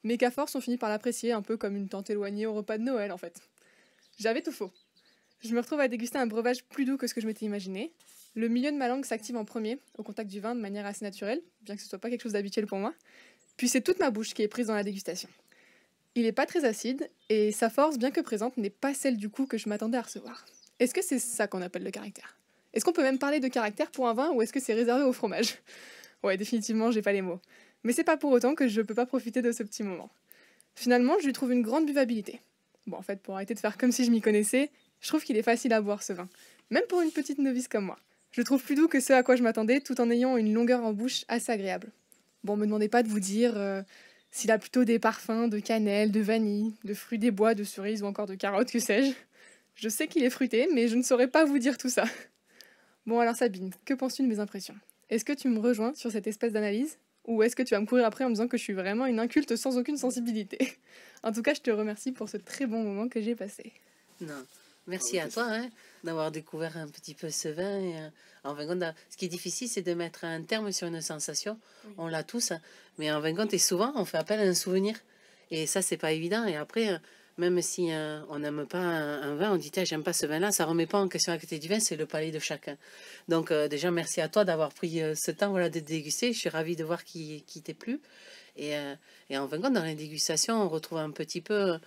Mais qu'à force, on finit par l'apprécier, un peu comme une tante éloignée au repas de Noël, en fait. J'avais tout faux. Je me retrouve à déguster un breuvage plus doux que ce que je m'étais imaginé. Le milieu de ma langue s'active en premier, au contact du vin, de manière assez naturelle, bien que ce soit pas quelque chose d'habituel pour moi. Puis c'est toute ma bouche qui est prise dans la dégustation. Il est pas très acide, et sa force, bien que présente, n'est pas celle du coup que je m'attendais à recevoir. Est-ce que c'est ça qu'on appelle le caractère? Est-ce qu'on peut même parler de caractère pour un vin, ou est-ce que c'est réservé au fromage? Ouais, définitivement, j'ai pas les mots. Mais c'est pas pour autant que je peux pas profiter de ce petit moment. Finalement, je lui trouve une grande buvabilité. Bon, en fait, pour arrêter de faire comme si je m'y connaissais, je trouve qu'il est facile à boire ce vin, même pour une petite novice comme moi. Je le trouve plus doux que ce à quoi je m'attendais, tout en ayant une longueur en bouche assez agréable. Bon, me demandez pas de vous dire s'il a plutôt des parfums de cannelle, de vanille, de fruits des bois, de cerises ou encore de carottes, que sais-je. Je sais qu'il est fruité, mais je ne saurais pas vous dire tout ça. Bon, alors Sabine, que penses-tu de mes impressions? Est-ce que tu me rejoins sur cette espèce d'analyse? Ou est-ce que tu vas me courir après en me disant que je suis vraiment une inculte sans aucune sensibilité? En tout cas, je te remercie pour ce très bon moment que j'ai passé. Non, merci à toi d'avoir découvert un petit peu ce vin. En fin de compte, ce qui est difficile, c'est de mettre un terme sur une sensation. Oui. On l'a tous, mais en fin de compte, et souvent, on fait appel à un souvenir. Et ça, c'est pas évident. Et après, même si on n'aime pas un vin, on dit j'aime pas ce vin-là, ça remet pas en question la qualité du vin, c'est le palais de chacun. Donc déjà, merci à toi d'avoir pris ce temps de déguster. Je suis ravie de voir qui t'est plu. Et en fin de compte, dans la dégustation, on retrouve un petit peu...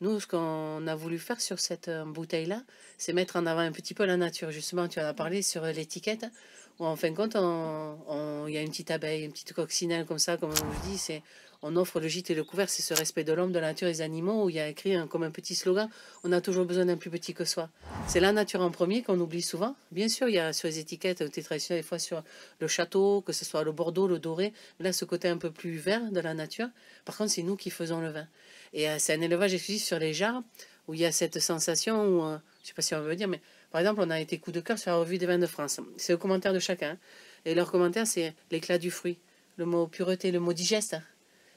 Nous, ce qu'on a voulu faire sur cette bouteille-là, c'est mettre en avant un petit peu la nature. Justement, tu en as parlé sur l'étiquette, où en fin de compte, il y a une petite abeille, une petite coccinelle comme ça, comme on dit, on offre le gîte et le couvert, c'est ce respect de l'homme, de la nature et des animaux, où il y a écrit comme un petit slogan, on a toujours besoin d'un plus petit que soi. C'est la nature en premier qu'on oublie souvent. Bien sûr, il y a sur les étiquettes, traditionnelles, des fois sur le château, que ce soit le Bordeaux, le Doré, là, ce côté un peu plus vert de la nature. Par contre, c'est nous qui faisons le vin. Et c'est un élevage exclusif sur les jarres, où il y a cette sensation, où, je ne sais pas si on veut dire, mais par exemple, on a été coup de cœur sur la revue des vins de France. C'est le commentaire de chacun. Et leur commentaire, c'est l'éclat du fruit, le mot pureté, le mot digeste.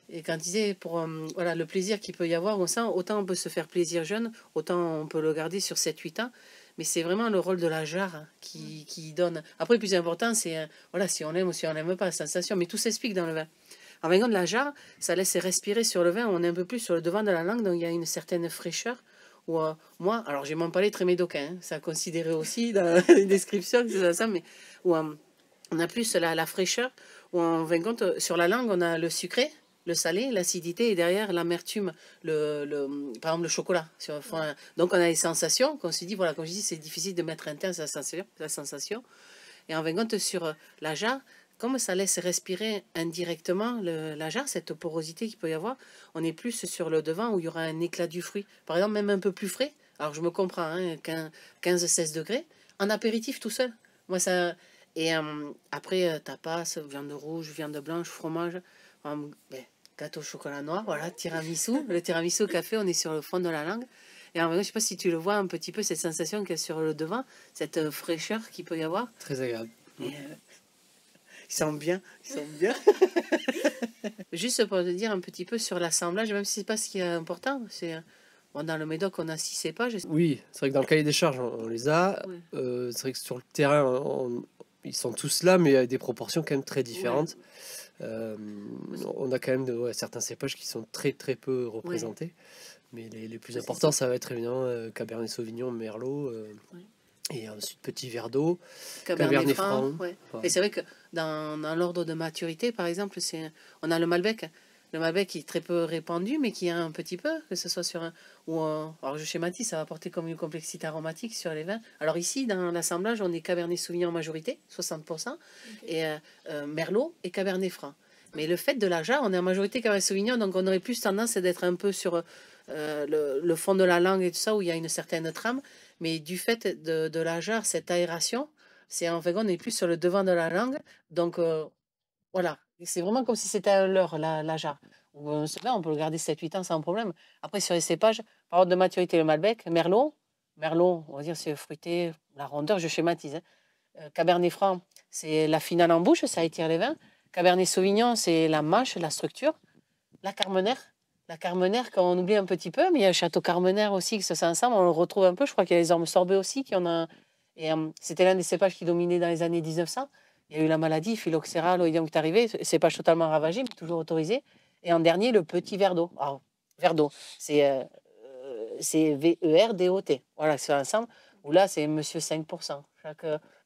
Et quand ils disaient, pour le plaisir qu'il peut y avoir au sein, autant on peut se faire plaisir jeune, autant on peut le garder sur 7-8 ans. Mais c'est vraiment le rôle de la jarre qui donne. Après, le plus important, c'est si on aime ou si on n'aime pas, la sensation. Mais tout s'explique dans le vin. En fin de compte, la jarre, ça laisse respirer sur le vin. On est un peu plus sur le devant de la langue, donc il y a une certaine fraîcheur. Où, moi, alors j'ai mon palais très médocain, ça a considéré aussi dans les descriptions, c'est ça, mais où on a plus la fraîcheur. Où en fin de compte, sur la langue, on a le sucré, le salé, l'acidité et derrière l'amertume, par exemple le chocolat. Donc on a les sensations, qu'on se dit, voilà, comme je dis, c'est difficile de mettre un terme sur la sensation. Et en fin de compte, sur la jarre, comme ça laisse respirer indirectement la jarre, cette porosité qu'il peut y avoir, on est plus sur le devant où il y aura un éclat du fruit. Par exemple, même un peu plus frais. Alors je me comprends, 15-16 degrés, en apéritif tout seul. Moi, ça... Et après, tapas, viande rouge, viande blanche, fromage, gâteau au chocolat noir, voilà, tiramisu. Le tiramisu au café, on est sur le fond de la langue. Et en vrai, je ne sais pas si tu le vois un petit peu, cette sensation qu'il y a sur le devant, cette fraîcheur qu'il peut y avoir. Très agréable. Et, ils sont bien. Juste pour te dire un petit peu sur l'assemblage, même si c'est pas ce qui est important, c'est dans le Médoc on a 6 cépages. Oui, c'est vrai que dans le cahier des charges on les a. Oui. C'est vrai que sur le terrain ils sont tous là, mais à des proportions quand même très différentes. Oui. On a quand même certains cépages qui sont très très peu représentés, oui. Mais les plus importants ça va être évidemment Cabernet Sauvignon, Merlot. Oui. Et ensuite, petit verre d'eau, Cabernet Franc. Ouais. Ouais. Et c'est vrai que dans l'ordre de maturité, par exemple, on a le Malbec. Le Malbec qui est très peu répandu, mais qui a un petit peu, que ce soit sur alors je schématise, ça va apporter comme une complexité aromatique sur les vins. Alors ici, dans l'assemblage, on est Cabernet Sauvignon en majorité, 60%, okay. Et Merlot et Cabernet Franc. Mais le fait de la jarre, on est en majorité Cabernet Sauvignon, donc on aurait plus tendance d'être un peu sur le fond de la langue et tout ça, où il y a une certaine trame. Mais du fait de la jarre, cette aération, c'est en fait on est plus sur le devant de la langue. Donc voilà, c'est vraiment comme si c'était un leurre, la jarre. C'est bien, on peut le garder 7-8 ans sans problème. Après, sur les cépages, par ordre de maturité, le Malbec, Merlot, on va dire c'est fruité, la rondeur, je schématise. Cabernet Franc, c'est la finale en bouche, ça étire les vins. Cabernet Sauvignon, c'est la mâche, la structure. La Carmenère, qu'on oublie un petit peu, mais il y a le Château Carmenère aussi, que ça c'est ensemble, on le retrouve un peu. Je crois qu'il y a les ormes sorbets aussi, qui en a. Et c'était l'un des cépages qui dominait dans les années 1900. Il y a eu la maladie, phylloxéra, l'oïdium qui est arrivé, cépage totalement ravagé, mais toujours autorisé. Et en dernier, le petit verre d'eau. Alors, verre d'eau, c'est VERDOT. Voilà, c'est ensemble. Où là, c'est monsieur 5%.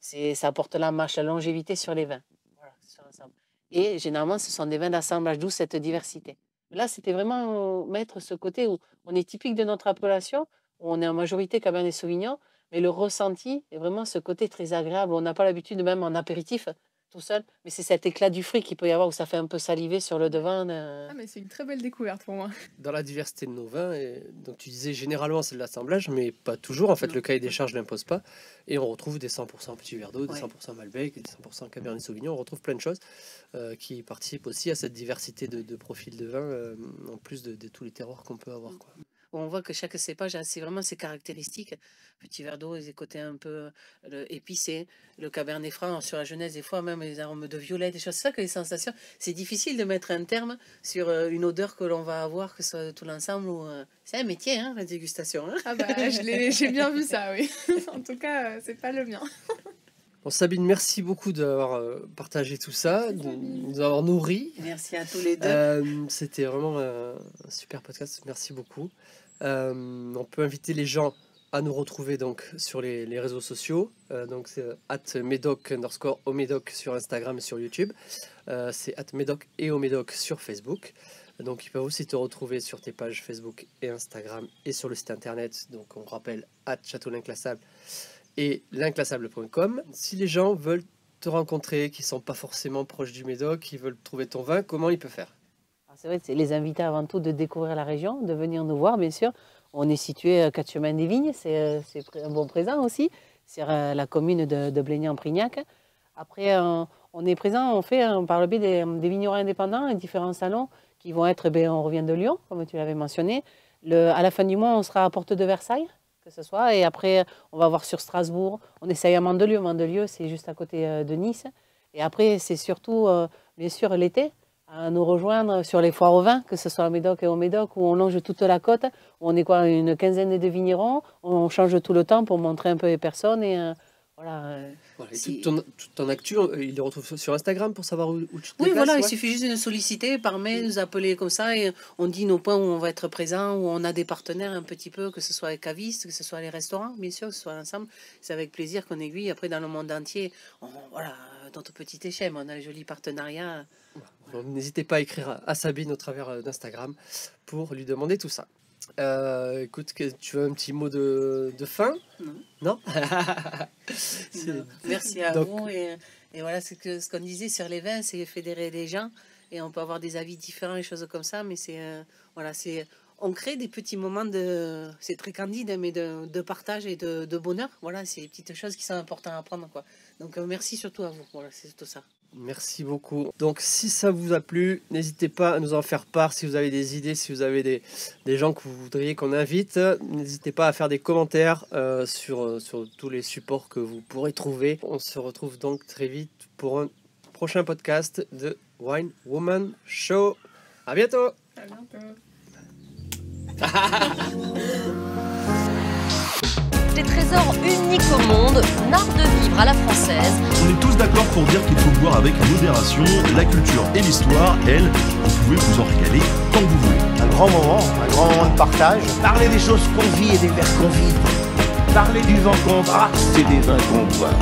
Ça apporte la mâche, la longévité sur les vins. Voilà, c'est ensemble. Et généralement, ce sont des vins d'assemblage, d'où cette diversité. Là, c'était vraiment mettre ce côté où on est typique de notre appellation, où on est en majorité Cabernet Sauvignon, mais le ressenti est vraiment ce côté très agréable. On n'a pas l'habitude, même en apéritif, tout seul, mais c'est cet éclat du fruit qu'il peut y avoir où ça fait un peu saliver sur le devant. Ah, mais c'est une très belle découverte pour moi. Dans la diversité de nos vins, donc tu disais généralement c'est de l'assemblage, mais pas toujours. En fait, le cahier des charges ne l'impose pas. Et on retrouve des 100% petits verres d'eau, des 100% Malbec, des 100% Cabernet Sauvignon. On retrouve plein de choses qui participent aussi à cette diversité de profils de vin, en plus de tous les terroirs qu'on peut avoir, quoi. On voit que chaque cépage a vraiment ses caractéristiques. Petit verre d'eau, les côtés un peu épicés. Le Cabernet Franc, sur la jeunesse, des fois même les arômes de violet, des choses. C'est ça que les sensations. C'est difficile de mettre un terme sur une odeur que l'on va avoir, que ce soit de tout l'ensemble. C'est un métier, hein, la dégustation. Hein. Ah bah, j'ai bien vu ça, oui. En tout cas, c'est pas le mien. Bon, Sabine, merci beaucoup d'avoir partagé tout ça, de nous avoir nourris. Merci à tous les deux. C'était vraiment un super podcast. Merci beaucoup. On peut inviter les gens à nous retrouver donc sur les réseaux sociaux. Donc c'est @medoc_omedoc sur Instagram et sur YouTube. C'est @medoc et omedoc sur Facebook. Donc ils peuvent aussi te retrouver sur tes pages Facebook et Instagram et sur le site internet. Donc on rappelle @château-l'inclassable et l'inclassable.com. Si les gens veulent te rencontrer, qui ne sont pas forcément proches du Médoc, qui veulent trouver ton vin, comment ils peuvent faire? C'est vrai, c'est les inviter avant tout de découvrir la région, de venir nous voir, bien sûr. On est situé à 4 chemins des Vignes, c'est un bon présent aussi, sur la commune de Blénian-Prignac. Après, on est présent, on fait par le biais des vignerons indépendants, différents salons qui vont être, on revient de Lyon, comme tu l'avais mentionné. À la fin du mois, on sera à Porte de Versailles, que ce soit, et après, on va voir sur Strasbourg. On essaye à Mandelieu. Mandelieu, c'est juste à côté de Nice. Et après, c'est surtout, bien sûr, l'été, à nous rejoindre sur les foires au vin, que ce soit au Médoc et au Médoc, où on longe toute la côte, où on est une quinzaine de vignerons, on change tout le temps pour montrer un peu les personnes et voilà. Et toute ton actu, il les retrouve sur Instagram pour savoir où tu te déplaces. Oui, voilà, il suffit juste de nous solliciter par mail, nous appeler comme ça et on dit nos points où on va être présent, où on a des partenaires un petit peu, que ce soit les cavistes, que ce soit les restaurants, bien sûr, que ce soit ensemble. C'est avec plaisir qu'on aiguille. Après, dans le monde entier, voilà, dans notre petite échelle, on a les jolis partenariats. N'hésitez pas à écrire à Sabine au travers d'Instagram pour lui demander tout ça. Écoute, tu veux un petit mot de fin? Non. Merci à vous. Et voilà, ce qu'on disait sur les vins, c'est fédérer les gens. Et on peut avoir des avis différents et choses comme ça. Mais on crée des petits moments c'est très candide, mais de partage et de bonheur. Voilà, c'est des petites choses qui sont importantes à prendre, quoi. Donc merci surtout à vous. Voilà, c'est tout ça. Merci beaucoup. Donc si ça vous a plu, n'hésitez pas à nous en faire part. Si vous avez des idées, si vous avez des gens que vous voudriez qu'on invite, n'hésitez pas à faire des commentaires sur tous les supports que vous pourrez trouver. On se retrouve donc très vite pour un prochain podcast de Wine Woman Show. À bientôt. À bientôt. Des trésors uniques au monde, l'art de vivre à la française. On est tous d'accord pour dire qu'il faut boire avec modération. La culture et l'histoire, elles, vous pouvez vous en régaler tant que vous voulez. Un grand moment de partage. Parler des choses qu'on vit et des verres qu'on vit. Parler du vin qu'on brasse et des vins qu'on boit.